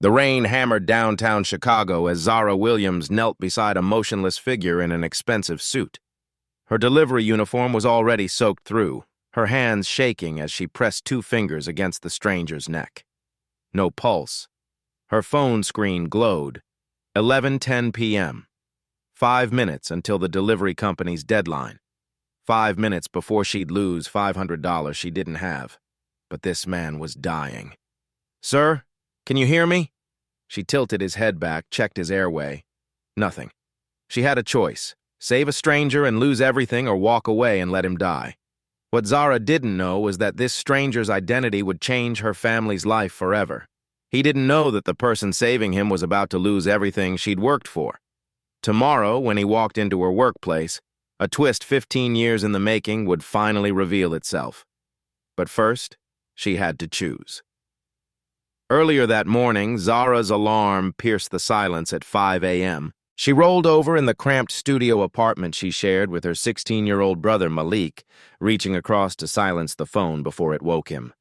The rain hammered downtown Chicago as Zara Williams knelt beside a motionless figure in an expensive suit. Her delivery uniform was already soaked through, her hands shaking as she pressed two fingers against the stranger's neck. No pulse. Her phone screen glowed. 11:10 p.m. 5 minutes until the delivery company's deadline. 5 minutes before she'd lose $500 she didn't have. But this man was dying. "Sir, can you hear me?" She tilted his head back, checked his airway. Nothing. She had a choice. Save a stranger and lose everything or walk away and let him die. What Zara didn't know was that this stranger's identity would change her family's life forever. He didn't know that the person saving him was about to lose everything she'd worked for. Tomorrow, when he walked into her workplace, a twist 15 years in the making would finally reveal itself. But first, she had to choose. Earlier that morning, Zara's alarm pierced the silence at 5 a.m. She rolled over in the cramped studio apartment she shared with her 16-year-old brother Malik, reaching across to silence the phone before it woke him.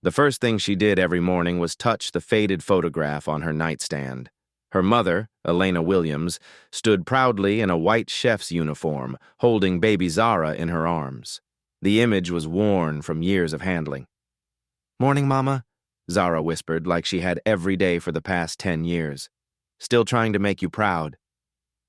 The first thing she did every morning was touch the faded photograph on her nightstand. Her mother, Elena Williams, stood proudly in a white chef's uniform, holding baby Zara in her arms. The image was worn from years of handling. "Morning, Mama," Zara whispered like she had every day for the past 10 years. "Still trying to make you proud."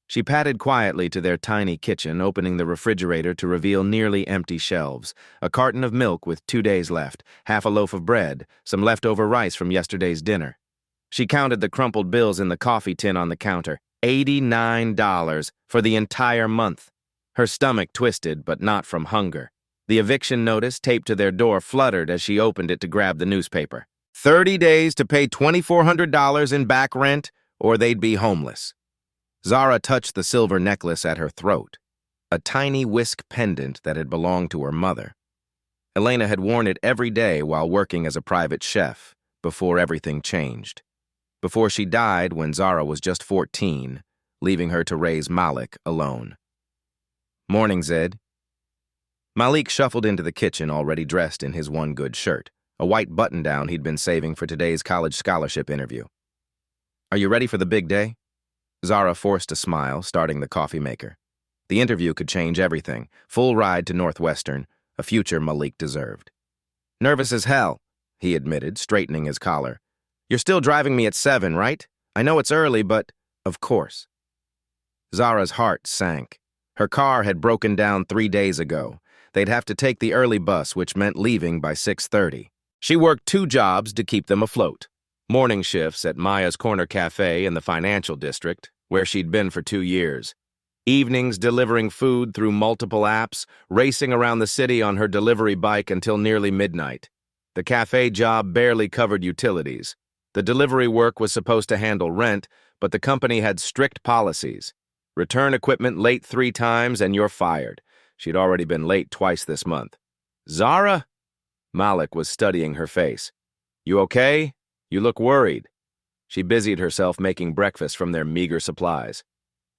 She padded quietly to their tiny kitchen, opening the refrigerator to reveal nearly empty shelves, a carton of milk with 2 days left, half a loaf of bread, some leftover rice from yesterday's dinner. She counted the crumpled bills in the coffee tin on the counter. $89 for the entire month. Her stomach twisted, but not from hunger. The eviction notice taped to their door fluttered as she opened it to grab the newspaper. 30 days to pay $2,400 in back rent, or they'd be homeless. Zara touched the silver necklace at her throat, a tiny whisk pendant that had belonged to her mother. Elena had worn it every day while working as a private chef, before everything changed. Before she died when Zara was just 14, leaving her to raise Malik alone. "Morning, Zed." Malik shuffled into the kitchen already dressed in his one good shirt, a white button-down he'd been saving for today's college scholarship interview. "Are you ready for the big day?" Zara forced a smile, starting the coffee maker. The interview could change everything. Full ride to Northwestern, a future Malik deserved. "Nervous as hell," he admitted, straightening his collar. "You're still driving me at 7, right? I know it's early, but of course." Zara's heart sank. Her car had broken down 3 days ago. They'd have to take the early bus, which meant leaving by 6:30. She worked 2 jobs to keep them afloat. Morning shifts at Maya's Corner Café in the financial district, where she'd been for 2 years. Evenings delivering food through multiple apps, racing around the city on her delivery bike until nearly midnight. The cafe job barely covered utilities. The delivery work was supposed to handle rent, but the company had strict policies. Return equipment late 3 times and you're fired. She'd already been late twice this month. "Zara?" Malik was studying her face. "You okay? You look worried." She busied herself making breakfast from their meager supplies.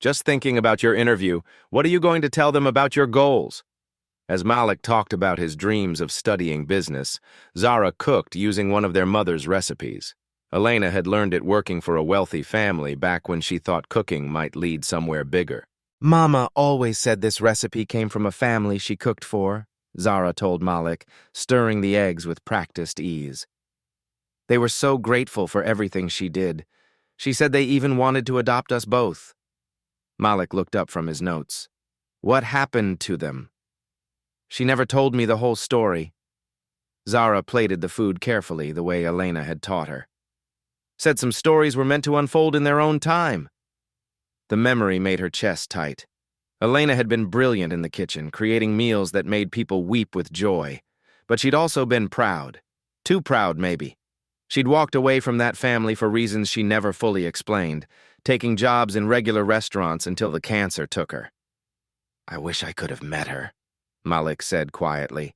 "Just thinking about your interview. What are you going to tell them about your goals?" As Malik talked about his dreams of studying business, Zara cooked using one of their mother's recipes. Elena had learned it working for a wealthy family back when she thought cooking might lead somewhere bigger. "Mama always said this recipe came from a family she cooked for," Zara told Malik, stirring the eggs with practiced ease. "They were so grateful for everything she did. She said they even wanted to adopt us both." Malik looked up from his notes. "What happened to them?" "She never told me the whole story." Zara plated the food carefully, the way Elena had taught her. "Said some stories were meant to unfold in their own time." The memory made her chest tight. Elena had been brilliant in the kitchen, creating meals that made people weep with joy. But she'd also been proud. Too proud, maybe. She'd walked away from that family for reasons she never fully explained, taking jobs in regular restaurants until the cancer took her. "I wish I could have met her," Malik said quietly.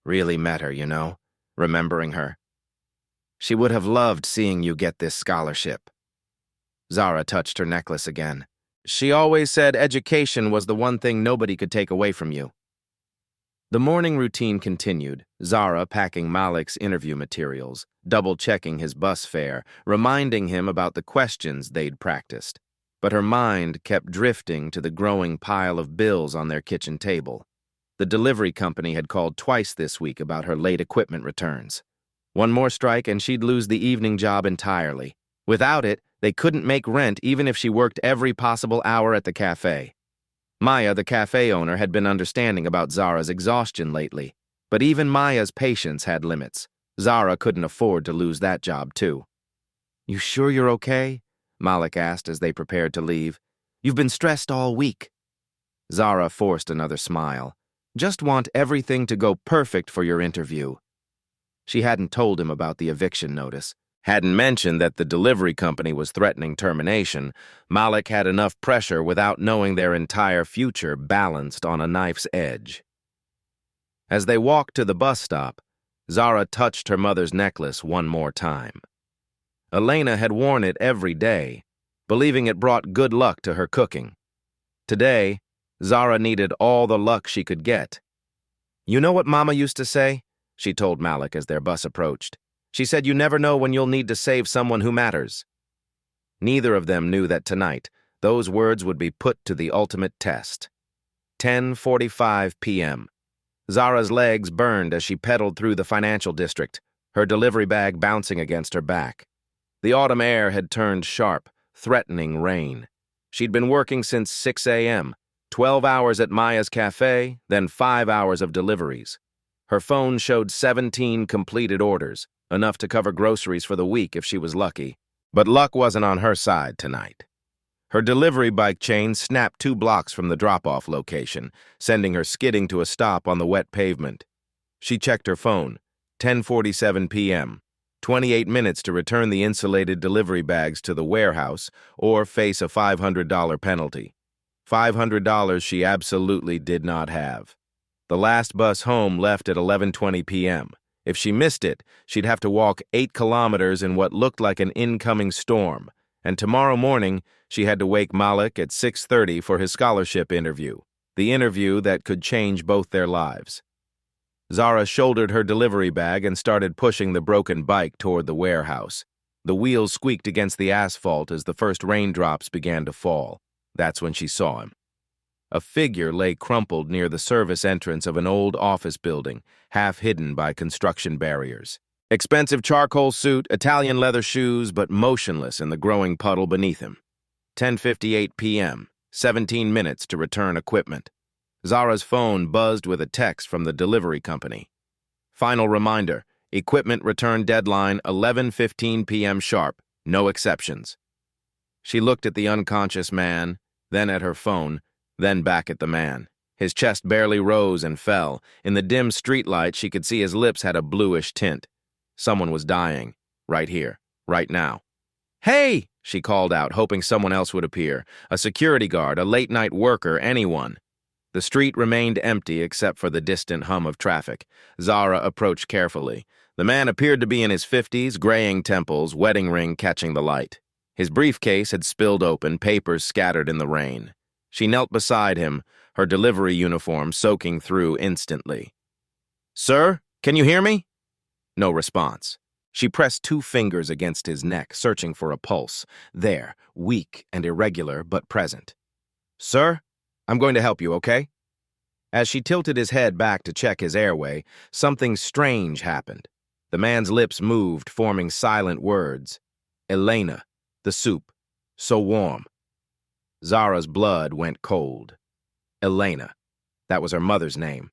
"Really met her, you know, remembering her. She would have loved seeing you get this scholarship." Zara touched her necklace again. "She always said education was the one thing nobody could take away from you." The morning routine continued, Zara packing Malik's interview materials, double-checking his bus fare, reminding him about the questions they'd practiced. But her mind kept drifting to the growing pile of bills on their kitchen table. The delivery company had called twice this week about her late equipment returns. One more strike and she'd lose the evening job entirely. Without it, they couldn't make rent even if she worked every possible hour at the café. Maya, the cafe owner, had been understanding about Zara's exhaustion lately, but even Maya's patience had limits. Zara couldn't afford to lose that job, too. "You sure you're okay?" Malik asked as they prepared to leave. "You've been stressed all week." Zara forced another smile. "Just want everything to go perfect for your interview." She hadn't told him about the eviction notice, hadn't mentioned that the delivery company was threatening termination. Malik had enough pressure without knowing their entire future balanced on a knife's edge. As they walked to the bus stop, Zara touched her mother's necklace one more time. Elena had worn it every day, believing it brought good luck to her cooking. Today, Zara needed all the luck she could get. "You know what Mama used to say?" she told Malik as their bus approached. "She said you never know when you'll need to save someone who matters." Neither of them knew that tonight, those words would be put to the ultimate test. 10:45 p.m. Zara's legs burned as she pedaled through the financial district, her delivery bag bouncing against her back. The autumn air had turned sharp, threatening rain. She'd been working since 6 a.m., 12 hours at Maya's cafe, then 5 hours of deliveries. Her phone showed 17 completed orders, enough to cover groceries for the week if she was lucky. But luck wasn't on her side tonight. Her delivery bike chain snapped 2 blocks from the drop-off location, sending her skidding to a stop on the wet pavement. She checked her phone. 10:47 p.m. 28 minutes to return the insulated delivery bags to the warehouse or face a $500 penalty. $500 she absolutely did not have. The last bus home left at 11:20 p.m. If she missed it, she'd have to walk 8 kilometers in what looked like an incoming storm. And tomorrow morning, she had to wake Malik at 6:30 for his scholarship interview, the interview that could change both their lives. Zara shouldered her delivery bag and started pushing the broken bike toward the warehouse. The wheels squeaked against the asphalt as the first raindrops began to fall. That's when she saw him. A figure lay crumpled near the service entrance of an old office building, half hidden by construction barriers. Expensive charcoal suit, Italian leather shoes, but motionless in the growing puddle beneath him. 10:58 p.m., 17 minutes to return equipment. Zara's phone buzzed with a text from the delivery company. Final reminder, equipment return deadline 11:15 p.m. sharp, no exceptions. She looked at the unconscious man, then at her phone, then back at the man. His chest barely rose and fell. In the dim streetlight, she could see his lips had a bluish tint. Someone was dying, right here, right now. "Hey!" she called out, hoping someone else would appear. A security guard, a late-night worker, anyone. The street remained empty except for the distant hum of traffic. Zara approached carefully. The man appeared to be in his 50s, graying temples, wedding ring catching the light. His briefcase had spilled open, papers scattered in the rain. She knelt beside him, her delivery uniform soaking through instantly. "Sir, can you hear me?" No response. She pressed 2 fingers against his neck, searching for a pulse. There, weak and irregular, but present. "Sir, I'm going to help you, okay?" As she tilted his head back to check his airway, something strange happened. The man's lips moved, forming silent words. "Elena, the soup, so warm." Zara's blood went cold. Elena. That was her mother's name.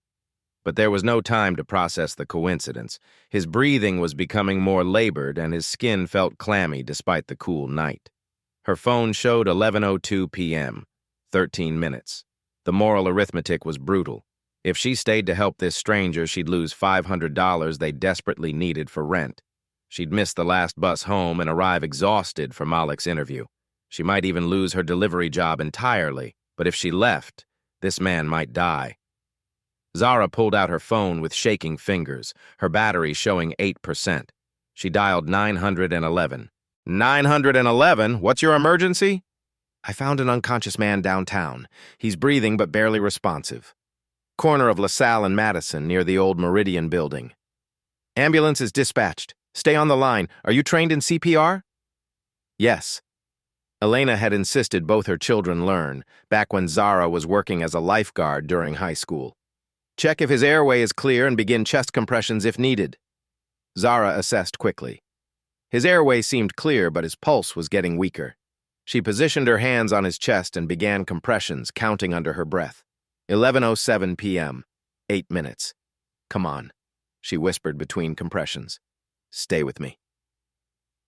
But there was no time to process the coincidence. His breathing was becoming more labored and his skin felt clammy despite the cool night. Her phone showed 11:02 p.m., 13 minutes. The moral arithmetic was brutal. If she stayed to help this stranger, she'd lose $500 they desperately needed for rent. She'd miss the last bus home and arrive exhausted for Malik's interview. She might even lose her delivery job entirely, but if she left, this man might die. Zara pulled out her phone with shaking fingers, her battery showing 8%. She dialed 911. 911? What's your emergency? "I found an unconscious man downtown. He's breathing but barely responsive." corner of LaSalle and Madison, near the old Meridian building. Ambulance is dispatched. Stay on the line. Are you trained in CPR? Yes. Elena had insisted both her children learn, back when Zara was working as a lifeguard during high school. Check if his airway is clear and begin chest compressions if needed. Zara assessed quickly. His airway seemed clear, but his pulse was getting weaker. She positioned her hands on his chest and began compressions, counting under her breath. 11:07 p.m. 8 minutes. Come on, she whispered between compressions. Stay with me.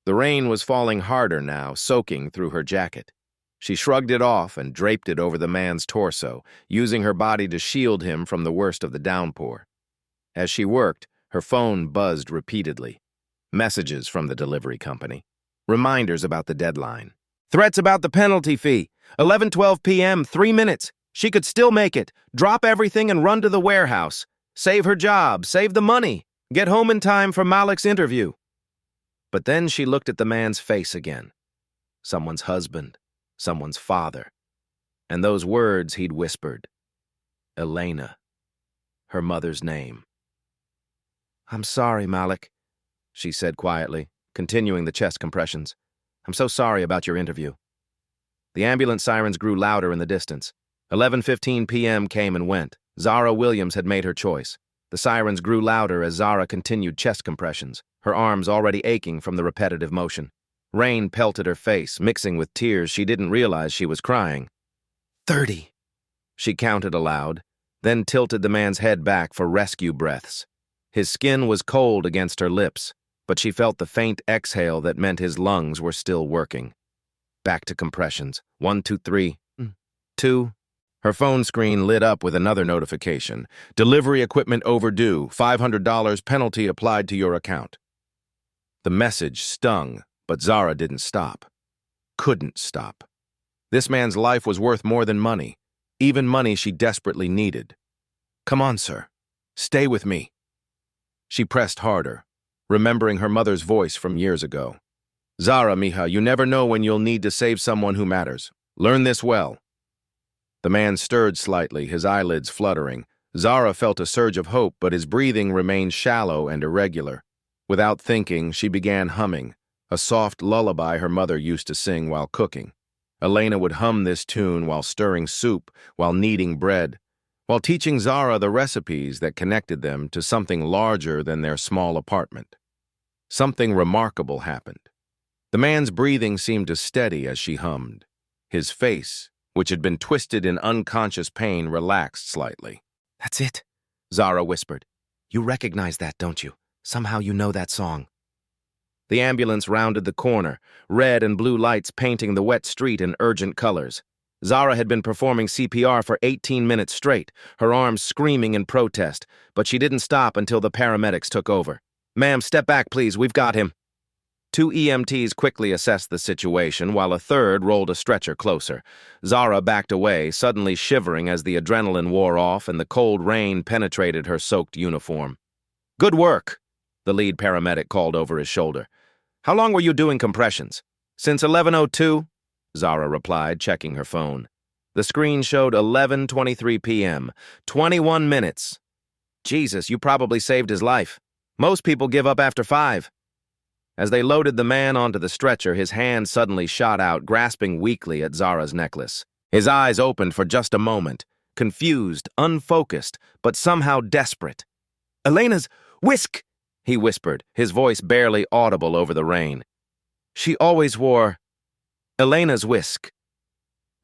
The rain was falling harder now, soaking through her jacket. She shrugged it off and draped it over the man's torso, using her body to shield him from the worst of the downpour. As she worked, her phone buzzed repeatedly. Messages from the delivery company. Reminders about the deadline. Threats about the penalty fee. 11:12 p.m., 3 minutes. She could still make it. Drop everything and run to the warehouse. Save her job, save the money. Get home in time for Malik's interview. But then she looked at the man's face again. Someone's husband, someone's father. And those words he'd whispered. Elena. Her mother's name. I'm sorry, Malik, she said quietly, continuing the chest compressions. I'm so sorry about your interview. The ambulance sirens grew louder in the distance. 11:15 p.m. came and went. Zara Williams had made her choice. The sirens grew louder as Zara continued chest compressions, her arms already aching from the repetitive motion. Rain pelted her face, mixing with tears she didn't realize she was crying. 30, she counted aloud, then tilted the man's head back for rescue breaths. His skin was cold against her lips, but she felt the faint exhale that meant his lungs were still working. Back to compressions. 1, 2, 3, 2. Her phone screen lit up with another notification. Delivery equipment overdue. $500 penalty applied to your account. The message stung, but Zara didn't stop. Couldn't stop. This man's life was worth more than money, even money she desperately needed. Come on, sir. Stay with me. She pressed harder, remembering her mother's voice from years ago. Zara, mija, you never know when you'll need to save someone who matters. Learn this well. The man stirred slightly, his eyelids fluttering. Zara felt a surge of hope, but his breathing remained shallow and irregular. Without thinking, she began humming, a soft lullaby her mother used to sing while cooking. Elena would hum this tune while stirring soup, while kneading bread, while teaching Zara the recipes that connected them to something larger than their small apartment. Something remarkable happened. The man's breathing seemed to steady as she hummed. His face, which had been twisted in unconscious pain, relaxed slightly. That's it, Zara whispered. You recognize that, don't you? Somehow you know that song. The ambulance rounded the corner, red and blue lights painting the wet street in urgent colors. Zara had been performing CPR for 18 minutes straight, her arms screaming in protest, but she didn't stop until the paramedics took over. Ma'am, step back, please. We've got him. 2 EMTs quickly assessed the situation, while a third rolled a stretcher closer. Zara backed away, suddenly shivering as the adrenaline wore off and the cold rain penetrated her soaked uniform. Good work, the lead paramedic called over his shoulder. How long were you doing compressions? Since 11:02, Zara replied, checking her phone. The screen showed 11:23 p.m., 21 minutes. Jesus, you probably saved his life. Most people give up after 5. As they loaded the man onto the stretcher, his hand suddenly shot out, grasping weakly at Zara's necklace. His eyes opened for just a moment, confused, unfocused, but somehow desperate. Elena's whisk, he whispered, his voice barely audible over the rain. She always wore Elena's whisk.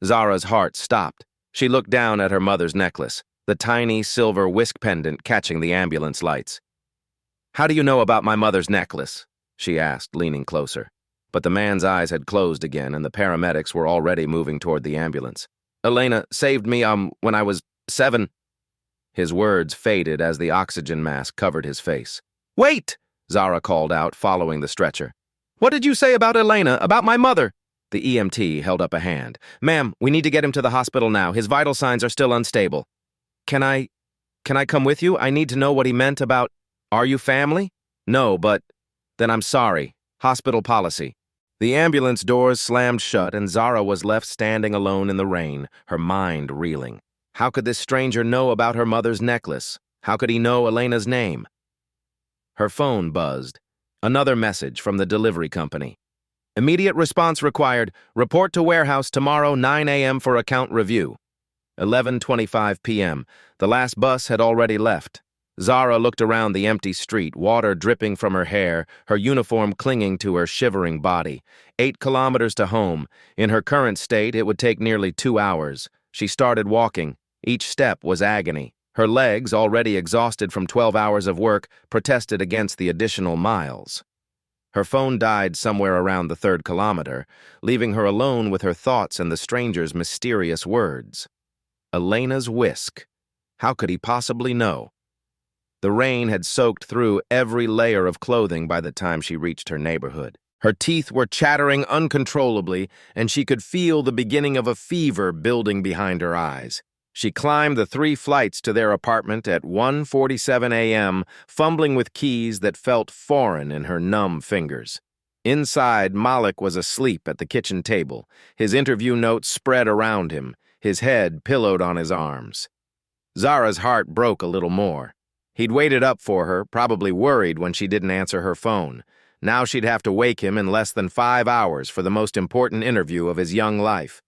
Zara's heart stopped. She looked down at her mother's necklace, the tiny silver whisk pendant catching the ambulance lights. How do you know about my mother's necklace? She asked, leaning closer. But the man's eyes had closed again, and the paramedics were already moving toward the ambulance. Elena saved me, when I was 7. His words faded as the oxygen mask covered his face. Wait! Zara called out, following the stretcher. What did you say about Elena, about my mother? The EMT held up a hand. Ma'am, we need to get him to the hospital now. His vital signs are still unstable. Can I come with you? I need to know what he meant about, are you family? No, but... Then I'm sorry. Hospital policy. The ambulance doors slammed shut and Zara was left standing alone in the rain, her mind reeling. How could this stranger know about her mother's necklace? How could he know Elena's name? Her phone buzzed. Another message from the delivery company. Immediate response required. Report to warehouse tomorrow 9 a.m. for account review. 11:25 p.m. The last bus had already left. Zara looked around the empty street, water dripping from her hair, her uniform clinging to her shivering body. 8 kilometers to home. In her current state, it would take nearly 2 hours. She started walking. Each step was agony. Her legs, already exhausted from 12 hours of work, protested against the additional miles. Her phone died somewhere around the 3rd kilometer, leaving her alone with her thoughts and the stranger's mysterious words. Elena's whisk. How could he possibly know? The rain had soaked through every layer of clothing by the time she reached her neighborhood. Her teeth were chattering uncontrollably, and she could feel the beginning of a fever building behind her eyes. She climbed the 3 flights to their apartment at 1:47 a.m., fumbling with keys that felt foreign in her numb fingers. Inside, Malik was asleep at the kitchen table, his interview notes spread around him, his head pillowed on his arms. Zara's heart broke a little more. He'd waited up for her, probably worried when she didn't answer her phone. Now she'd have to wake him in less than 5 hours for the most important interview of his young life.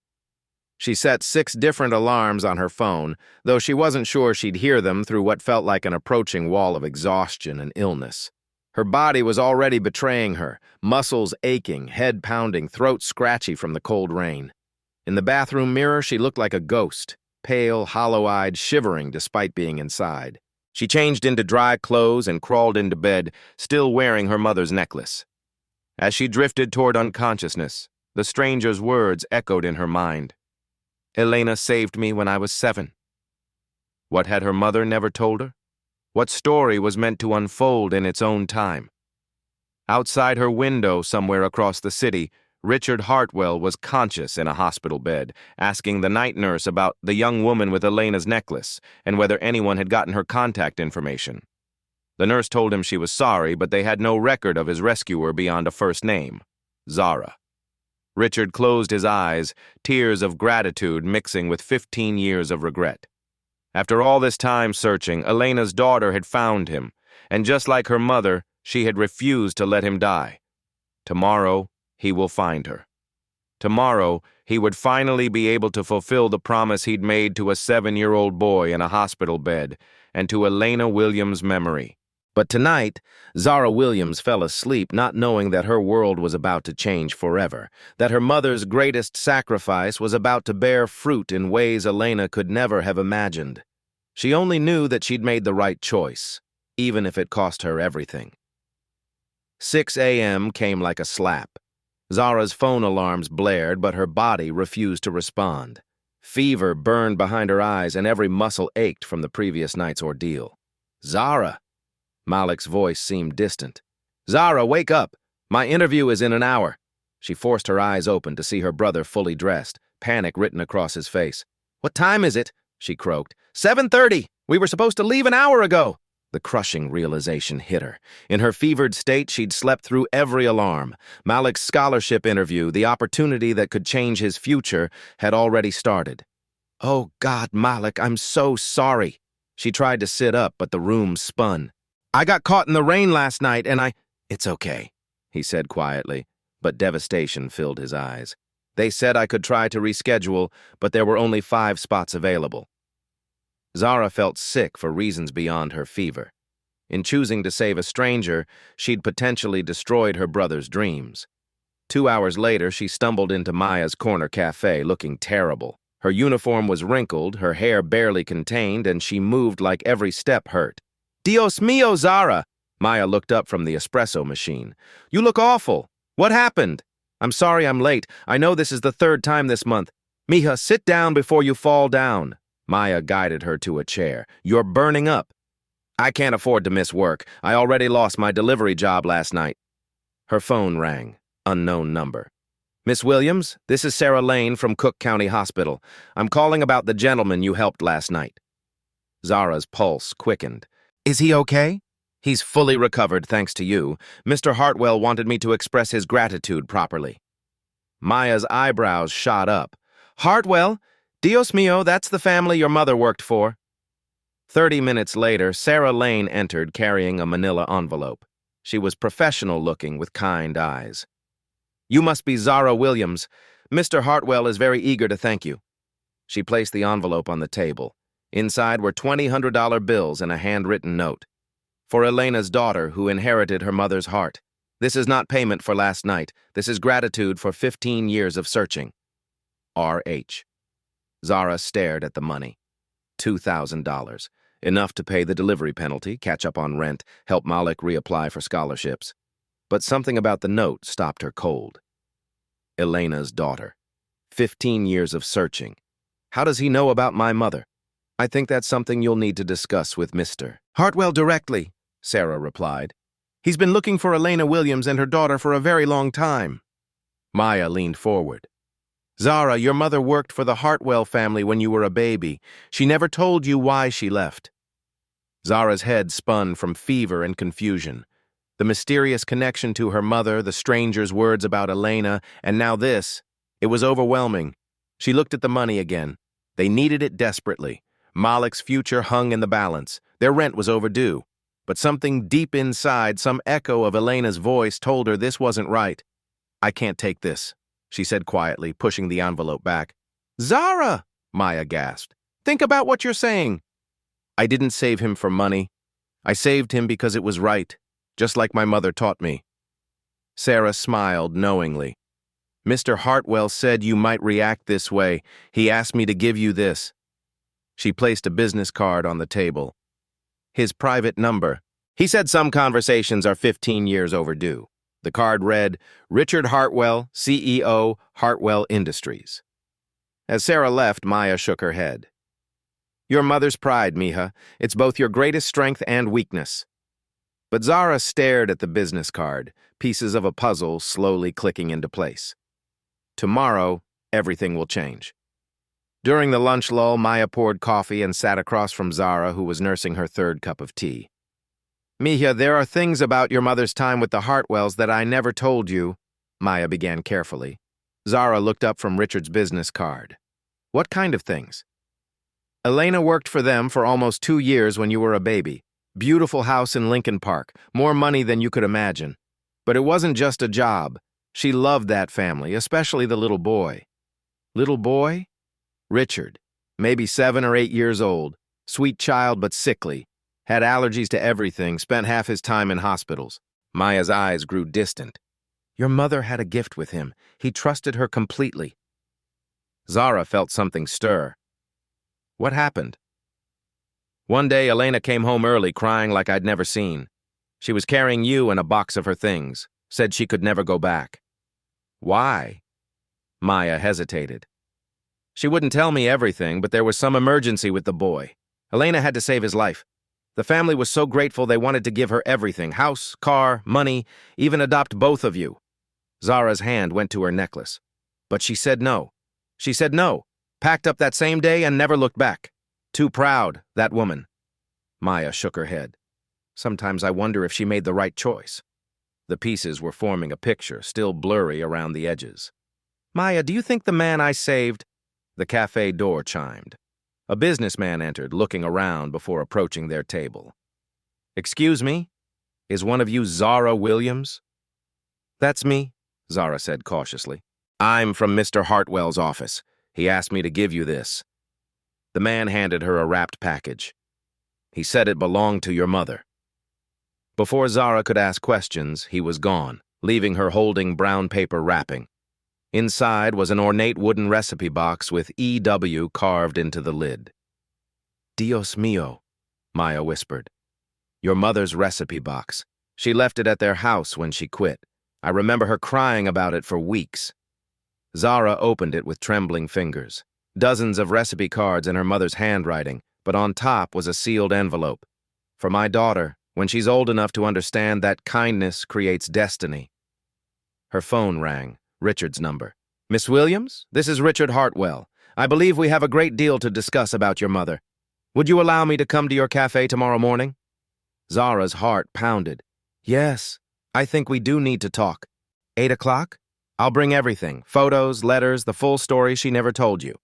She set 6 different alarms on her phone, though she wasn't sure she'd hear them through what felt like an approaching wall of exhaustion and illness. Her body was already betraying her, muscles aching, head pounding, throat scratchy from the cold rain. In the bathroom mirror, she looked like a ghost, pale, hollow-eyed, shivering despite being inside. She changed into dry clothes and crawled into bed, still wearing her mother's necklace. As she drifted toward unconsciousness, the stranger's words echoed in her mind. Elena saved me when I was 7. What had her mother never told her? What story was meant to unfold in its own time? Outside her window, somewhere across the city, Richard Hartwell was conscious in a hospital bed, asking the night nurse about the young woman with Elena's necklace and whether anyone had gotten her contact information. The nurse told him she was sorry, but they had no record of his rescuer beyond a first name, Zara. Richard closed his eyes, tears of gratitude mixing with 15 years of regret. After all this time searching, Elena's daughter had found him, and just like her mother, she had refused to let him die. Tomorrow, he will find her. Tomorrow, he would finally be able to fulfill the promise he'd made to a 7-year-old boy in a hospital bed and to Elena Williams' memory. But tonight, Zara Williams fell asleep not knowing that her world was about to change forever, that her mother's greatest sacrifice was about to bear fruit in ways Elena could never have imagined. She only knew that she'd made the right choice, even if it cost her everything. 6 a.m. came like a slap. Zara's phone alarms blared, but her body refused to respond. Fever burned behind her eyes and every muscle ached from the previous night's ordeal. Zara! Malik's voice seemed distant. Zara, wake up! My interview is in an hour. She forced her eyes open to see her brother fully dressed, panic written across his face. What time is it? She croaked. 7:30! We were supposed to leave an hour ago! The crushing realization hit her. In her fevered state, she'd slept through every alarm. Malik's scholarship interview, the opportunity that could change his future, had already started. Oh, God, Malik, I'm so sorry. She tried to sit up, but the room spun. I got caught in the rain last night, and It's okay, he said quietly, but devastation filled his eyes. They said I could try to reschedule, but there were only 5 spots available. Zara felt sick for reasons beyond her fever. In choosing to save a stranger, she'd potentially destroyed her brother's dreams. 2 hours later, she stumbled into Maya's corner cafe, looking terrible. Her uniform was wrinkled, her hair barely contained, and she moved like every step hurt. Dios mío, Zara! Maya looked up from the espresso machine. You look awful. What happened? I'm sorry I'm late. I know this is the 3rd time this month. Mija, sit down before you fall down. Maya guided her to a chair. You're burning up. I can't afford to miss work. I already lost my delivery job last night. Her phone rang. Unknown number. Miss Williams, this is Sarah Lane from Cook County Hospital. I'm calling about the gentleman you helped last night. Zara's pulse quickened. Is he okay? He's fully recovered, thanks to you. Mr. Hartwell wanted me to express his gratitude properly. Maya's eyebrows shot up. Hartwell? Dios mío, that's the family your mother worked for. 30 minutes later, Sarah Lane entered carrying a manila envelope. She was professional-looking with kind eyes. You must be Zara Williams. Mr. Hartwell is very eager to thank you. She placed the envelope on the table. Inside were $200 bills and a handwritten note. For Elena's daughter, who inherited her mother's heart. This is not payment for last night. This is gratitude for 15 years of searching. R.H. Zara stared at the money. $2,000. Enough to pay the delivery penalty, catch up on rent, help Malik reapply for scholarships. But something about the note stopped her cold. Elena's daughter. 15 years of searching. How does he know about my mother? I think that's something you'll need to discuss with Mr. Hartwell directly, Sarah replied. He's been looking for Elena Williams and her daughter for a very long time. Maya leaned forward. Zara, your mother worked for the Hartwell family when you were a baby. She never told you why she left. Zara's head spun from fever and confusion. The mysterious connection to her mother, the stranger's words about Elena, and now this. It was overwhelming. She looked at the money again. They needed it desperately. Malik's future hung in the balance. Their rent was overdue. But something deep inside, some echo of Elena's voice, told her this wasn't right. I can't take this, she said quietly, pushing the envelope back. Zara, Maya gasped. Think about what you're saying. I didn't save him for money. I saved him because it was right, just like my mother taught me. Sarah smiled knowingly. Mr. Hartwell said you might react this way. He asked me to give you this. She placed a business card on the table. His private number. He said some conversations are 15 years overdue. The card read, Richard Hartwell, CEO, Hartwell Industries. As Sarah left, Maya shook her head. Your mother's pride, Mija. It's both your greatest strength and weakness. But Zara stared at the business card, pieces of a puzzle slowly clicking into place. Tomorrow, everything will change. During the lunch lull, Maya poured coffee and sat across from Zara, who was nursing her third cup of tea. Mija, there are things about your mother's time with the Hartwells that I never told you, Maya began carefully. Zara looked up from Richard's business card. What kind of things? Elena worked for them for almost 2 years when you were a baby. Beautiful house in Lincoln Park, more money than you could imagine. But it wasn't just a job. She loved that family, especially the little boy. Little boy? Richard, maybe 7 or 8 years old, sweet child but sickly, had allergies to everything, spent half his time in hospitals. Maya's eyes grew distant. Your mother had a gift with him. He trusted her completely. Zara felt something stir. What happened? One day, Elena came home early, crying like I'd never seen. She was carrying you and a box of her things, said she could never go back. Why? Maya hesitated. She wouldn't tell me everything, but there was some emergency with the boy. Elena had to save his life. The family was so grateful they wanted to give her everything, house, car, money, even adopt both of you. Zara's hand went to her necklace. But she said no. She said no, packed up that same day and never looked back. Too proud, that woman. Maya shook her head. Sometimes I wonder if she made the right choice. The pieces were forming a picture, still blurry around the edges. Maya, do you think the man I saved? The cafe door chimed. A businessman entered, looking around before approaching their table. Excuse me? Is one of you Zara Williams? That's me, Zara said cautiously. I'm from Mr. Hartwell's office. He asked me to give you this. The man handed her a wrapped package. He said it belonged to your mother. Before Zara could ask questions, he was gone, leaving her holding brown paper wrapping. Inside was an ornate wooden recipe box with EW carved into the lid. Dios mío, Maya whispered. Your mother's recipe box. She left it at their house when she quit. I remember her crying about it for weeks. Zara opened it with trembling fingers. Dozens of recipe cards in her mother's handwriting, but on top was a sealed envelope. For my daughter, when she's old enough to understand that kindness creates destiny. Her phone rang. Richard's number. Miss Williams, this is Richard Hartwell. I believe we have a great deal to discuss about your mother. Would you allow me to come to your cafe tomorrow morning? Zara's heart pounded. Yes, I think we do need to talk. 8 o'clock? I'll bring everything. Photos, letters, the full story she never told you.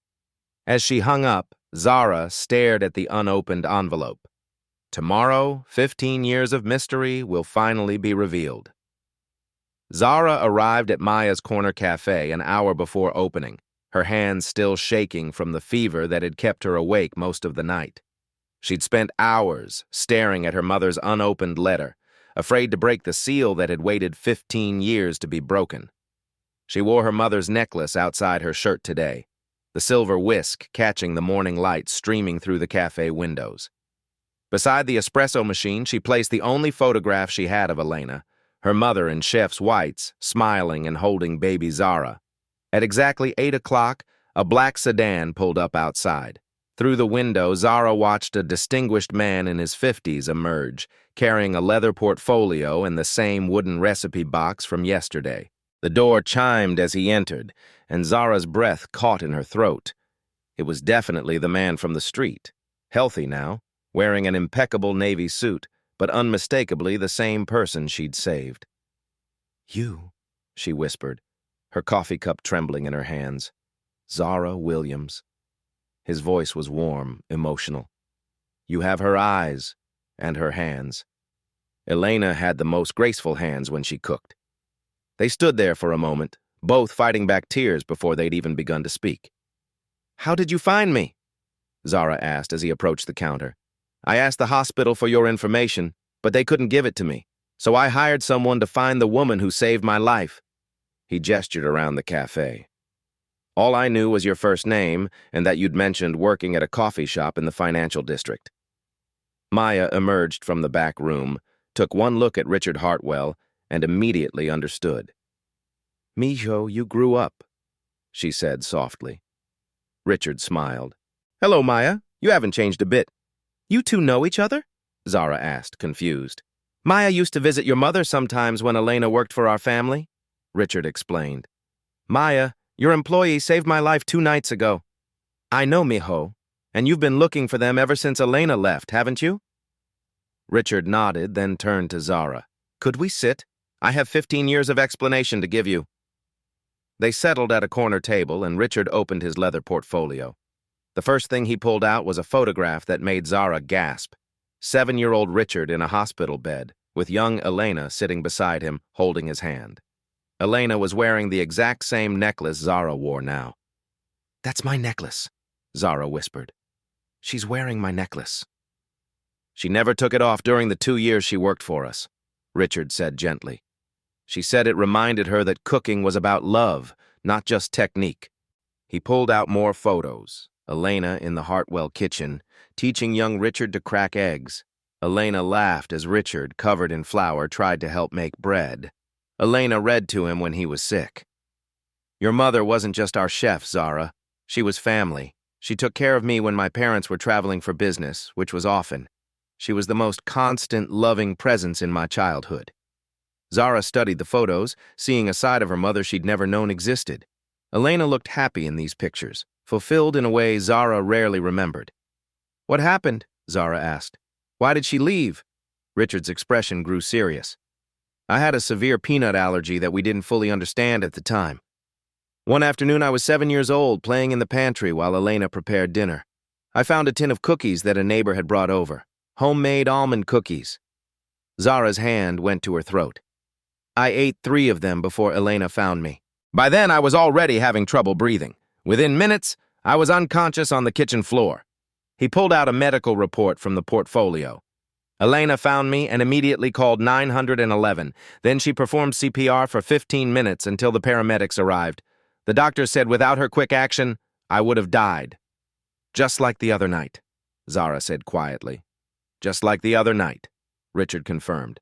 As she hung up, Zara stared at the unopened envelope. Tomorrow, 15 years of mystery will finally be revealed. Zara arrived at Maya's corner cafe an hour before opening, her hands still shaking from the fever that had kept her awake most of the night. She'd spent hours staring at her mother's unopened letter, afraid to break the seal that had waited 15 years to be broken. She wore her mother's necklace outside her shirt today, the silver whisk catching the morning light streaming through the cafe windows. Beside the espresso machine, she placed the only photograph she had of Elena, her mother in chef's whites, smiling and holding baby Zara. At exactly 8 o'clock, a black sedan pulled up outside. Through the window, Zara watched a distinguished man in his 50s emerge, carrying a leather portfolio and the same wooden recipe box from yesterday. The door chimed as he entered, and Zara's breath caught in her throat. It was definitely the man from the street, healthy now, wearing an impeccable navy suit, but unmistakably the same person she'd saved. "You," she whispered, her coffee cup trembling in her hands. "Zara Williams." His voice was warm, emotional. "You have her eyes and her hands." Elena had the most graceful hands when she cooked. They stood there for a moment, both fighting back tears before they'd even begun to speak. "How did you find me?" Zara asked as he approached the counter. "I asked the hospital for your information, but they couldn't give it to me, so I hired someone to find the woman who saved my life." He gestured around the cafe. "All I knew was your first name and that you'd mentioned working at a coffee shop in the financial district." Maya emerged from the back room, took one look at Richard Hartwell, and immediately understood. "Mijo, you grew up," she said softly. Richard smiled. "Hello, Maya. You haven't changed a bit." "You two know each other?" Zara asked, confused. "Maya used to visit your mother sometimes when Elena worked for our family," Richard explained. "Maya, your employee saved my life 2 nights ago." "I know, mijo, and you've been looking for them ever since Elena left, haven't you?" Richard nodded, then turned to Zara. "Could we sit? I have 15 years of explanation to give you." They settled at a corner table, and Richard opened his leather portfolio. The first thing he pulled out was a photograph that made Zara gasp. 7-year-old Richard in a hospital bed, with young Elena sitting beside him, holding his hand. Elena was wearing the exact same necklace Zara wore now. "That's my necklace," Zara whispered. "She's wearing my necklace." "She never took it off during the 2 years she worked for us," Richard said gently. "She said it reminded her that cooking was about love, not just technique." He pulled out more photos. Elena in the Hartwell kitchen, teaching young Richard to crack eggs. Elena laughed as Richard, covered in flour, tried to help make bread. Elena read to him when he was sick. "Your mother wasn't just our chef, Zara. She was family. She took care of me when my parents were traveling for business, which was often. She was the most constant, loving presence in my childhood." Zara studied the photos, seeing a side of her mother she'd never known existed. Elena looked happy in these pictures, fulfilled in a way Zara rarely remembered. "What happened?" Zara asked. "Why did she leave?" Richard's expression grew serious. "I had a severe peanut allergy that we didn't fully understand at the time. One afternoon I was 7 years old, playing in the pantry while Elena prepared dinner. I found a tin of cookies that a neighbor had brought over. Homemade almond cookies." Zara's hand went to her throat. "I ate 3 of them before Elena found me. By then I was already having trouble breathing. Within minutes, I was unconscious on the kitchen floor." He pulled out a medical report from the portfolio. "Elena found me and immediately called 911. Then she performed CPR for 15 minutes until the paramedics arrived. The doctor said without her quick action, I would have died." "Just like the other night," Zara said quietly. "Just like the other night," Richard confirmed.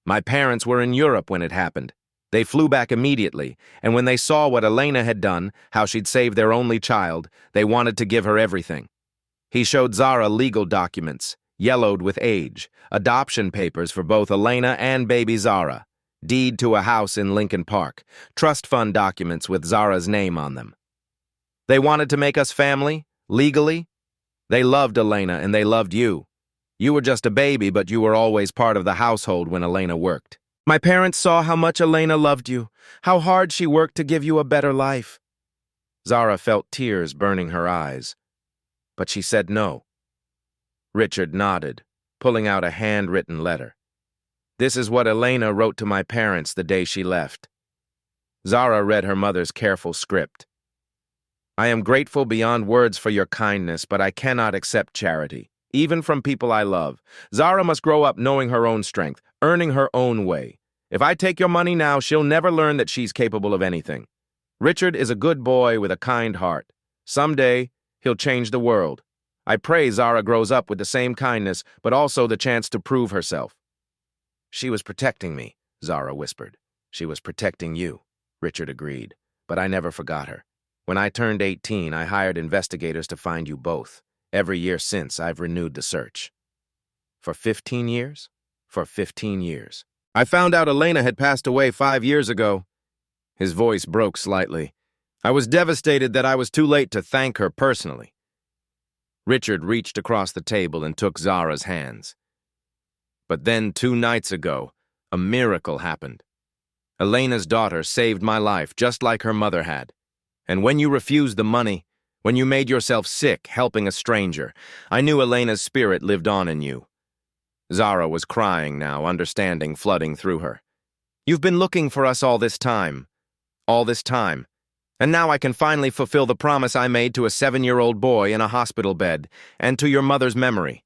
"My parents were in Europe when it happened. They flew back immediately, and when they saw what Elena had done, how she'd saved their only child, they wanted to give her everything." He showed Zara legal documents, yellowed with age, adoption papers for both Elena and baby Zara, deed to a house in Lincoln Park, trust fund documents with Zara's name on them. "They wanted to make us family, legally. They loved Elena and they loved you. You were just a baby, but you were always part of the household when Elena worked. My parents saw how much Elena loved you, how hard she worked to give you a better life." Zara felt tears burning her eyes. but she said no. Richard nodded, pulling out a handwritten letter. This is what Elena wrote to my parents the day she left. Zara read her mother's careful script. I am grateful beyond words for your kindness, but I cannot accept charity, even from people I love. Zara must grow up knowing her own strength, earning her own way. If I take your money now, she'll never learn that she's capable of anything. Richard is a good boy with a kind heart. Someday, he'll change the world. I pray Zara grows up with the same kindness, but also the chance to prove herself. She was protecting me, Zara whispered. She was protecting you, Richard agreed, but I never forgot her. When I turned 18, I hired investigators to find you both. Every year since, I've renewed the search. For 15 years? For 15 years. I found out Elena had passed away 5 years ago. His voice broke slightly. I was devastated that I was too late to thank her personally. Richard reached across the table and took Zara's hands. But then 2 nights ago, a miracle happened. Elena's daughter saved my life just like her mother had. And when you refused the money, when you made yourself sick helping a stranger, I knew Elena's spirit lived on in you. Zara was crying now, understanding flooding through her. You've been looking for us all this time. And now I can finally fulfill the promise I made to a 7-year-old boy in a hospital bed, and to your mother's memory.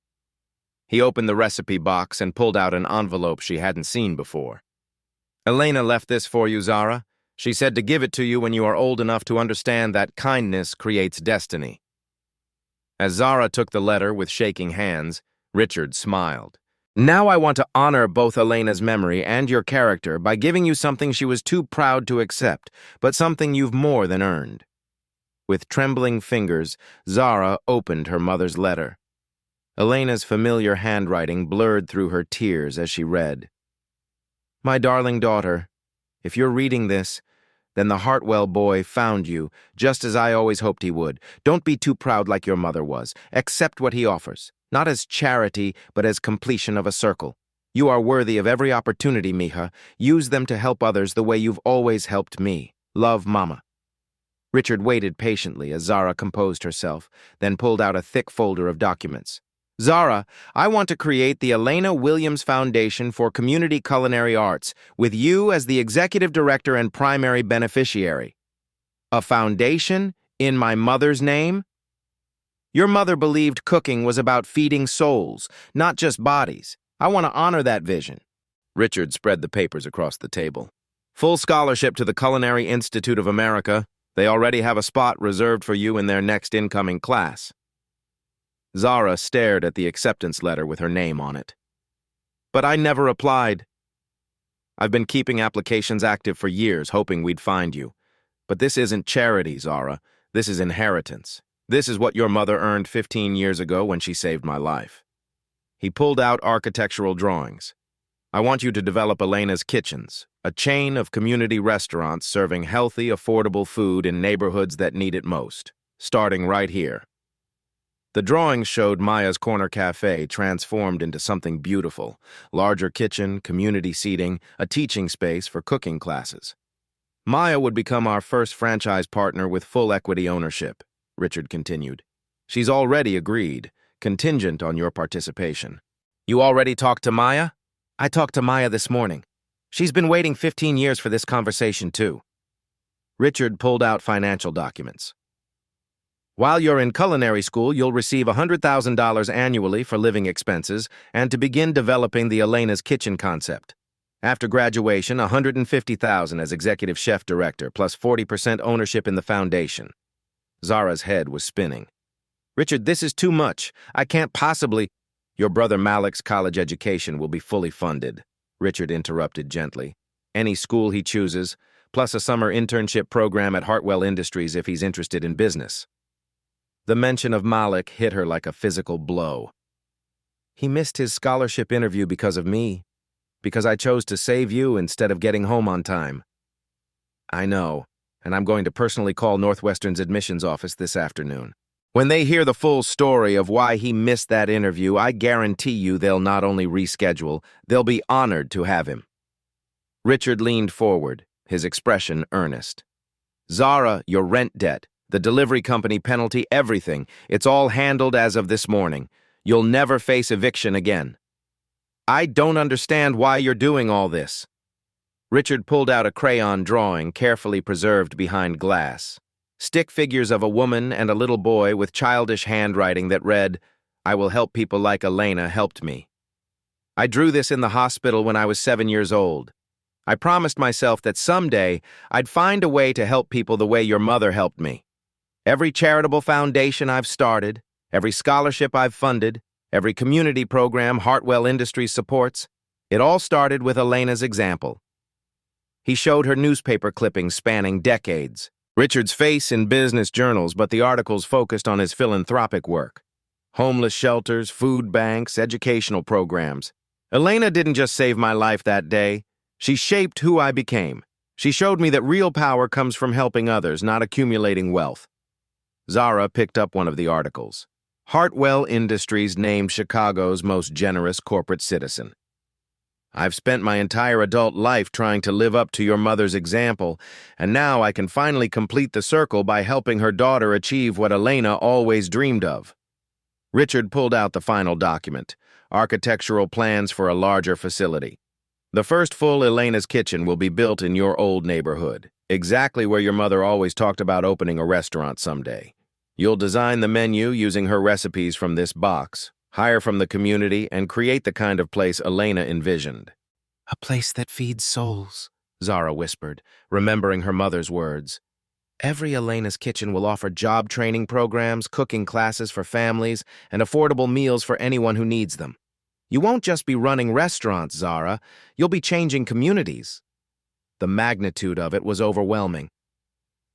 He opened the recipe box and pulled out an envelope she hadn't seen before. Elena left this for you, Zara. She said to give it to you when you are old enough to understand that kindness creates destiny. As Zara took the letter with shaking hands, Richard smiled. Now I want to honor both Elena's memory and your character by giving you something she was too proud to accept, but something you've more than earned. With trembling fingers, Zara opened her mother's letter. Elena's familiar handwriting blurred through her tears as she read. My darling daughter, if you're reading this, then the Hartwell boy found you, just as I always hoped he would. Don't be too proud like your mother was. Accept what he offers, not as charity, but as completion of a circle. You are worthy of every opportunity, Mija. Use them to help others the way you've always helped me. Love, Mama. Richard waited patiently as Zara composed herself, then pulled out a thick folder of documents. Zara, I want to create the Elena Williams Foundation for Community Culinary Arts, with you as the executive director and primary beneficiary. A foundation in my mother's name? Your mother believed cooking was about feeding souls, not just bodies. I want to honor that vision. Richard spread the papers across the table. Full scholarship to the Culinary Institute of America. They already have a spot reserved for you in their next incoming class. Zara stared at the acceptance letter with her name on it. But I never applied. I've been keeping applications active for years, hoping we'd find you. But this isn't charity, Zara. This is inheritance. This is what your mother earned 15 years ago when she saved my life. He pulled out architectural drawings. I want you to develop Elena's Kitchens, a chain of community restaurants serving healthy, affordable food in neighborhoods that need it most, starting right here. The drawings showed Maya's Corner Cafe transformed into something beautiful, larger kitchen, community seating, a teaching space for cooking classes. Maya would become our first franchise partner with full equity ownership, Richard continued. She's already agreed, contingent on your participation. You already talked to Maya? I talked to Maya this morning. She's been waiting 15 years for this conversation, too. Richard pulled out financial documents. While you're in culinary school, you'll receive $100,000 annually for living expenses and to begin developing the Elena's Kitchen concept. After graduation, $150,000 as executive chef director, plus 40% ownership in the foundation. Zara's head was spinning. Richard, this is too much. I can't possibly... Your brother Malik's college education will be fully funded, Richard interrupted gently. Any school he chooses, plus a summer internship program at Hartwell Industries if he's interested in business. The mention of Malik hit her like a physical blow. He missed his scholarship interview because of me, because I chose to save you instead of getting home on time. I know, and I'm going to personally call Northwestern's admissions office this afternoon. When they hear the full story of why he missed that interview, I guarantee you they'll not only reschedule, they'll be honored to have him. Richard leaned forward, his expression earnest. Zara, your rent debt, The delivery company penalty, everything. It's all handled as of this morning. You'll never face eviction again. I don't understand why you're doing all this. Richard pulled out a crayon drawing carefully preserved behind glass. Stick figures of a woman and a little boy with childish handwriting that read, "I will help people like Elena helped me." I drew this in the hospital when I was 7 years old. I promised myself that someday I'd find a way to help people the way your mother helped me. Every charitable foundation I've started, every scholarship I've funded, every community program Hartwell Industries supports, it all started with Elena's example. He showed her newspaper clippings spanning decades. Richard's face in business journals, but the articles focused on his philanthropic work. Homeless shelters, food banks, educational programs. Elena didn't just save my life that day. She shaped who I became. She showed me that real power comes from helping others, not accumulating wealth. Zara picked up one of the articles. Hartwell Industries named Chicago's most generous corporate citizen. I've spent my entire adult life trying to live up to your mother's example, and now I can finally complete the circle by helping her daughter achieve what Elena always dreamed of. Richard pulled out the final document, architectural plans for a larger facility. The first full Elena's Kitchen will be built in your old neighborhood, exactly where your mother always talked about opening a restaurant someday. You'll design the menu using her recipes from this box, hire from the community, and create the kind of place Elena envisioned. "A place that feeds souls," Zara whispered, remembering her mother's words. "Every Elena's Kitchen will offer job training programs, cooking classes for families, and affordable meals for anyone who needs them. You won't just be running restaurants, Zara. You'll be changing communities." The magnitude of it was overwhelming.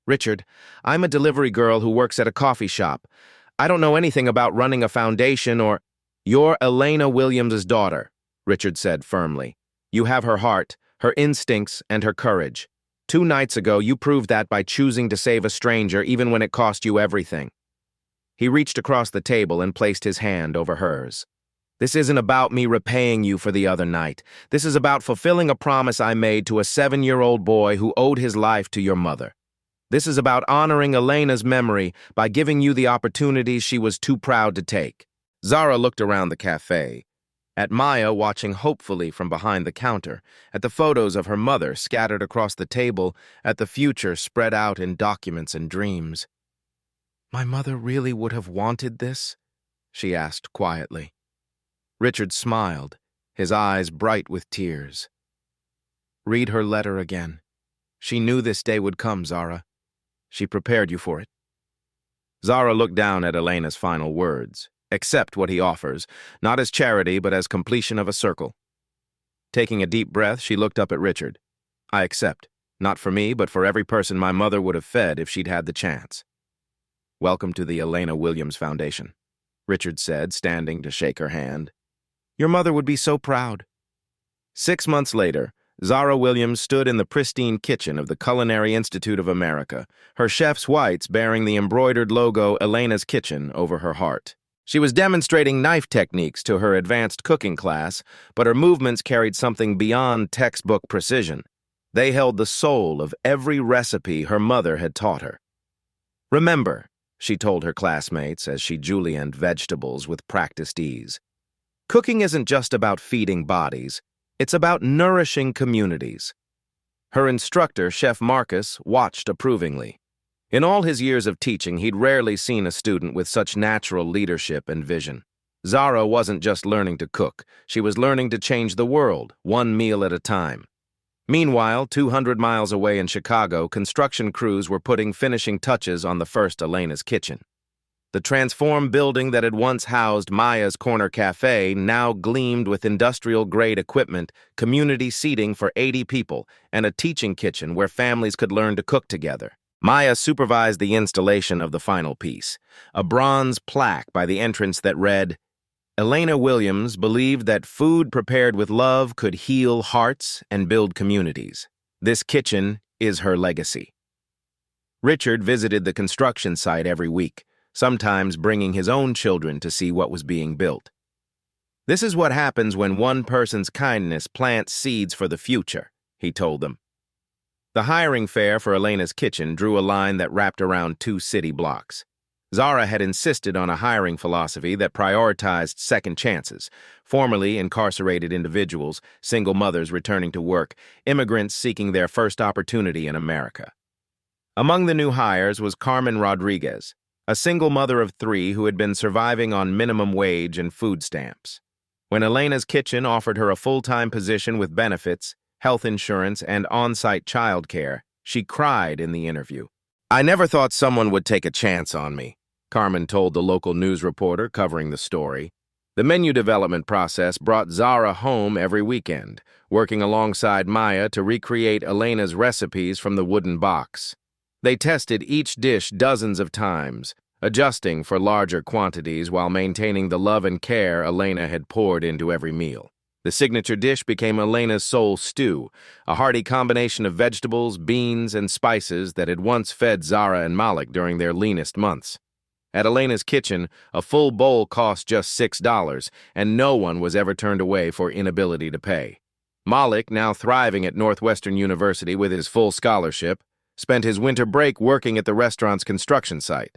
"Richard, I'm a delivery girl who works at a coffee shop. I don't know anything about running a foundation or—" "You're Elena Williams' daughter," Richard said firmly. "You have her heart, her instincts, and her courage. 2 nights ago, you proved that by choosing to save a stranger even when it cost you everything." He reached across the table and placed his hand over hers. "This isn't about me repaying you for the other night. This is about fulfilling a promise I made to a 7-year-old boy who owed his life to your mother. This is about honoring Elena's memory by giving you the opportunities she was too proud to take." Zara looked around the cafe, at Maya watching hopefully from behind the counter, at the photos of her mother scattered across the table, at the future spread out in documents and dreams. "My mother really would have wanted this?" she asked quietly. Richard smiled, his eyes bright with tears. "Read her letter again. She knew this day would come, Zara. She prepared you for it." Zara looked down at Elena's final words. "Accept what he offers, not as charity but as completion of a circle." Taking a deep breath, she looked up at Richard. "I accept, not for me, but for every person my mother would have fed if she'd had the chance." "Welcome to the Elena Williams Foundation," Richard said, standing to shake her hand. "Your mother would be so proud." 6 months later, Zara Williams stood in the pristine kitchen of the Culinary Institute of America, her chef's whites bearing the embroidered logo Elena's Kitchen over her heart. She was demonstrating knife techniques to her advanced cooking class, but her movements carried something beyond textbook precision. They held the soul of every recipe her mother had taught her. "Remember," she told her classmates as she julienned vegetables with practiced ease, "cooking isn't just about feeding bodies, it's about nourishing communities." Her instructor, Chef Marcus, watched approvingly. In all his years of teaching, he'd rarely seen a student with such natural leadership and vision. Zara wasn't just learning to cook, she was learning to change the world, one meal at a time. Meanwhile, 200 miles away in Chicago, construction crews were putting finishing touches on the first Elena's Kitchen. The transformed building that had once housed Maya's Corner Cafe now gleamed with industrial-grade equipment, community seating for 80 people, and a teaching kitchen where families could learn to cook together. Maya supervised the installation of the final piece, a bronze plaque by the entrance that read, "Elena Williams believed that food prepared with love could heal hearts and build communities. This kitchen is her legacy." Richard visited the construction site every week, sometimes bringing his own children to see what was being built. "This is what happens when one person's kindness plants seeds for the future," he told them. The hiring fair for Elena's kitchen drew a line that wrapped around 2 city blocks. Zara had insisted on a hiring philosophy that prioritized second chances: formerly incarcerated individuals, single mothers returning to work, immigrants seeking their first opportunity in America. Among the new hires was Carmen Rodriguez, a single mother of 3 who had been surviving on minimum wage and food stamps. When Elena's kitchen offered her a full-time position with benefits, health insurance, and on-site childcare, she cried in the interview. "I never thought someone would take a chance on me," Carmen told the local news reporter covering the story. The menu development process brought Zara home every weekend, working alongside Maya to recreate Elena's recipes from the wooden box. They tested each dish dozens of times, adjusting for larger quantities while maintaining the love and care Elena had poured into every meal. The signature dish became Elena's soul stew, a hearty combination of vegetables, beans, and spices that had once fed Zara and Malik during their leanest months. At Elena's kitchen, a full bowl cost just $6, and no one was ever turned away for inability to pay. Malik, now thriving at Northwestern University with his full scholarship, spent his winter break working at the restaurant's construction site.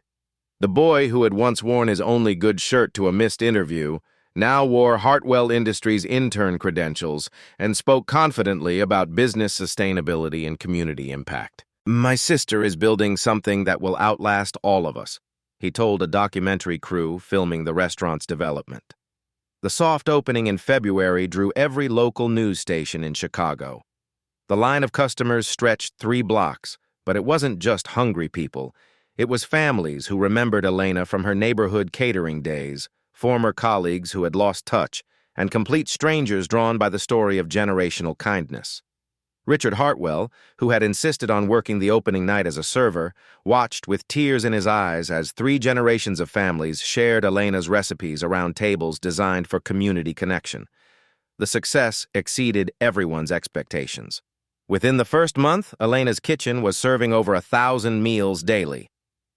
The boy who had once worn his only good shirt to a missed interview now wore Hartwell Industries intern credentials and spoke confidently about business sustainability and community impact. "My sister is building something that will outlast all of us," he told a documentary crew filming the restaurant's development. The soft opening in February drew every local news station in Chicago. The line of customers stretched 3 blocks, but it wasn't just hungry people. It was families who remembered Elena from her neighborhood catering days, former colleagues who had lost touch, and complete strangers drawn by the story of generational kindness. Richard Hartwell, who had insisted on working the opening night as a server, watched with tears in his eyes as 3 generations of families shared Elena's recipes around tables designed for community connection. The success exceeded everyone's expectations. Within the first month, Elena's kitchen was serving over 1,000 meals daily.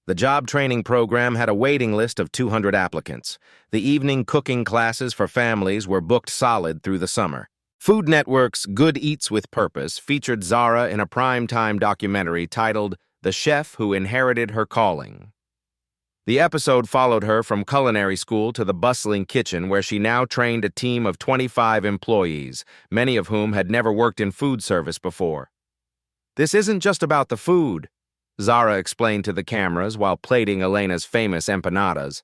The job training program had a waiting list of 200 applicants. The evening cooking classes for families were booked solid through the summer. Food Network's Good Eats with Purpose featured Zara in a primetime documentary titled The Chef Who Inherited Her Calling. The episode followed her from culinary school to the bustling kitchen, where she now trained a team of 25 employees, many of whom had never worked in food service before. "This isn't just about the food," Zara explained to the cameras while plating Elena's famous empanadas.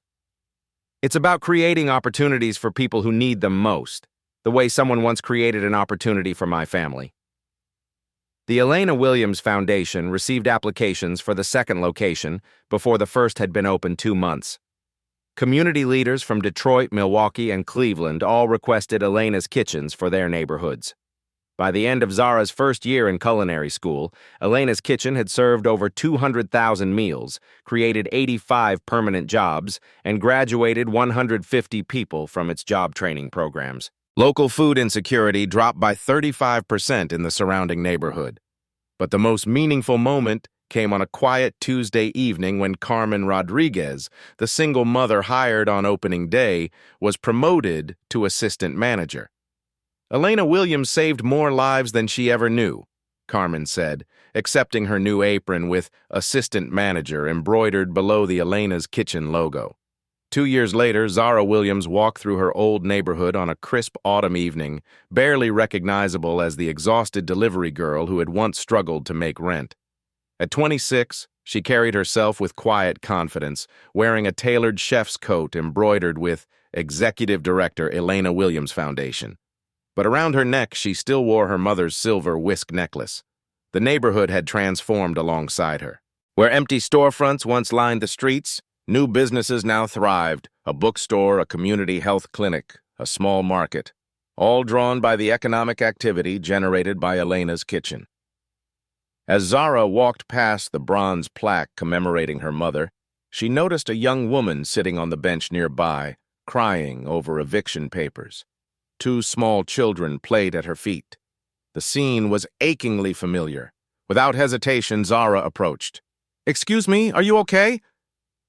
"It's about creating opportunities for people who need them most, the way someone once created an opportunity for my family." The Elena Williams Foundation received applications for the second location before the first had been open 2 months. Community leaders from Detroit, Milwaukee, and Cleveland all requested Elena's kitchens for their neighborhoods. By the end of Zara's first year in culinary school, Elena's kitchen had served over 200,000 meals, created 85 permanent jobs, and graduated 150 people from its job training programs. Local food insecurity dropped by 35% in the surrounding neighborhood. But the most meaningful moment came on a quiet Tuesday evening when Carmen Rodriguez, the single mother hired on opening day, was promoted to assistant manager. "Elena Williams saved more lives than she ever knew," Carmen said, accepting her new apron with assistant manager embroidered below the Elena's Kitchen logo. 2 years later, Zara Williams walked through her old neighborhood on a crisp autumn evening, barely recognizable as the exhausted delivery girl who had once struggled to make rent. At 26, she carried herself with quiet confidence, wearing a tailored chef's coat embroidered with Executive Director Elena Williams Foundation. But around her neck, she still wore her mother's silver whisk necklace. The neighborhood had transformed alongside her. Where empty storefronts once lined the streets, new businesses now thrived: a bookstore, a community health clinic, a small market, all drawn by the economic activity generated by Elena's kitchen. As Zara walked past the bronze plaque commemorating her mother, she noticed a young woman sitting on the bench nearby, crying over eviction papers. 2 small children played at her feet. The scene was achingly familiar. Without hesitation, Zara approached. "Excuse me, are you okay?"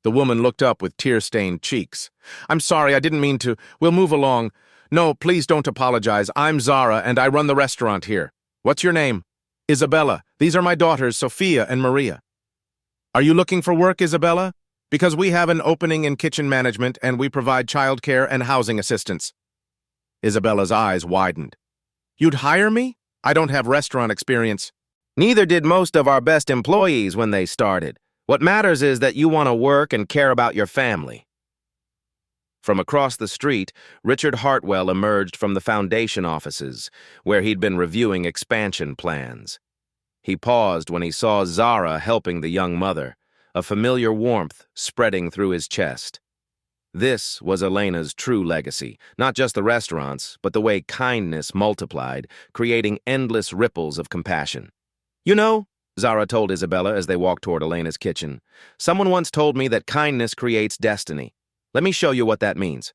The woman looked up with tear-stained cheeks. "I'm sorry, I didn't mean to. We'll move along. No, please don't apologize. I'm Zara, and I run the restaurant here. What's your name?" Isabella, these are my daughters, Sophia and Maria. Are you looking for work, Isabella? Because we have an opening in kitchen management and we provide childcare and housing assistance. Isabella's eyes widened. You'd hire me? I don't have restaurant experience. Neither did most of our best employees when they started. What matters is that you want to work and care about your family. From across the street, Richard Hartwell emerged from the foundation offices, where he'd been reviewing expansion plans. He paused when he saw Zara helping the young mother, a familiar warmth spreading through his chest. This was Elena's true legacy, not just the restaurants, but the way kindness multiplied, creating endless ripples of compassion. You know, Zara told Isabella as they walked toward Elena's kitchen, someone once told me that kindness creates destiny. Let me show you what that means.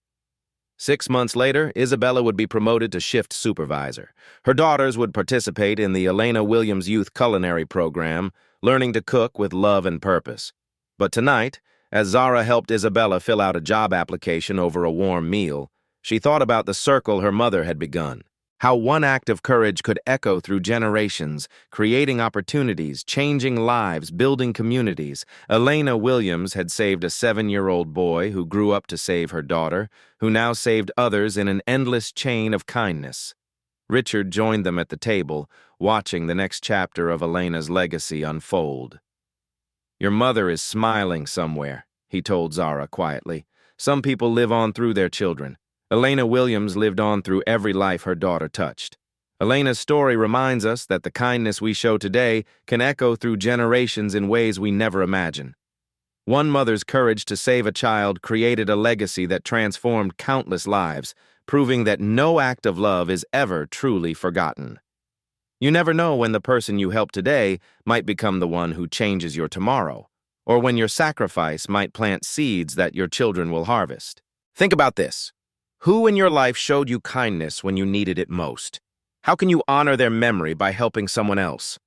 6 months later, Isabella would be promoted to shift supervisor. Her daughters would participate in the Elena Williams Youth Culinary Program, learning to cook with love and purpose. But tonight, as Zara helped Isabella fill out a job application over a warm meal, she thought about the circle her mother had begun. How one act of courage could echo through generations, creating opportunities, changing lives, building communities. Elena Williams had saved a 7-year-old boy who grew up to save her daughter, who now saved others in an endless chain of kindness. Richard joined them at the table, watching the next chapter of Elena's legacy unfold. Your mother is smiling somewhere, he told Zara quietly. Some people live on through their children. Elena Williams lived on through every life her daughter touched. Elena's story reminds us that the kindness we show today can echo through generations in ways we never imagine. One mother's courage to save a child created a legacy that transformed countless lives, proving that no act of love is ever truly forgotten. You never know when the person you help today might become the one who changes your tomorrow, or when your sacrifice might plant seeds that your children will harvest. Think about this. Who in your life showed you kindness when you needed it most? How can you honor their memory by helping someone else?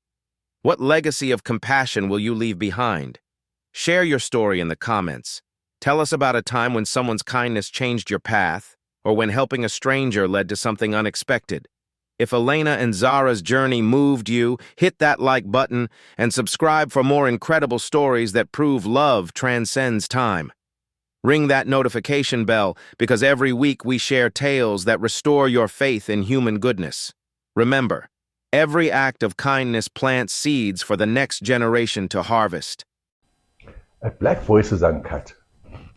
What legacy of compassion will you leave behind? Share your story in the comments. Tell us about a time when someone's kindness changed your path, or when helping a stranger led to something unexpected. If Elena and Zara's journey moved you, hit that like button and subscribe for more incredible stories that prove love transcends time. Ring that notification bell because every week we share tales that restore your faith in human goodness. Remember, every act of kindness plants seeds for the next generation to harvest. At Black Voices Uncut,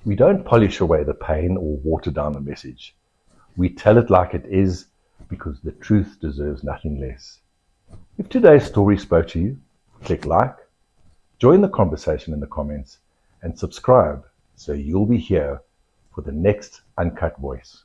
we don't polish away the pain or water down the message. We tell it like it is because the truth deserves nothing less. If today's story spoke to you, click like, join the conversation in the comments, and subscribe so you'll be here for the next Uncut Voice.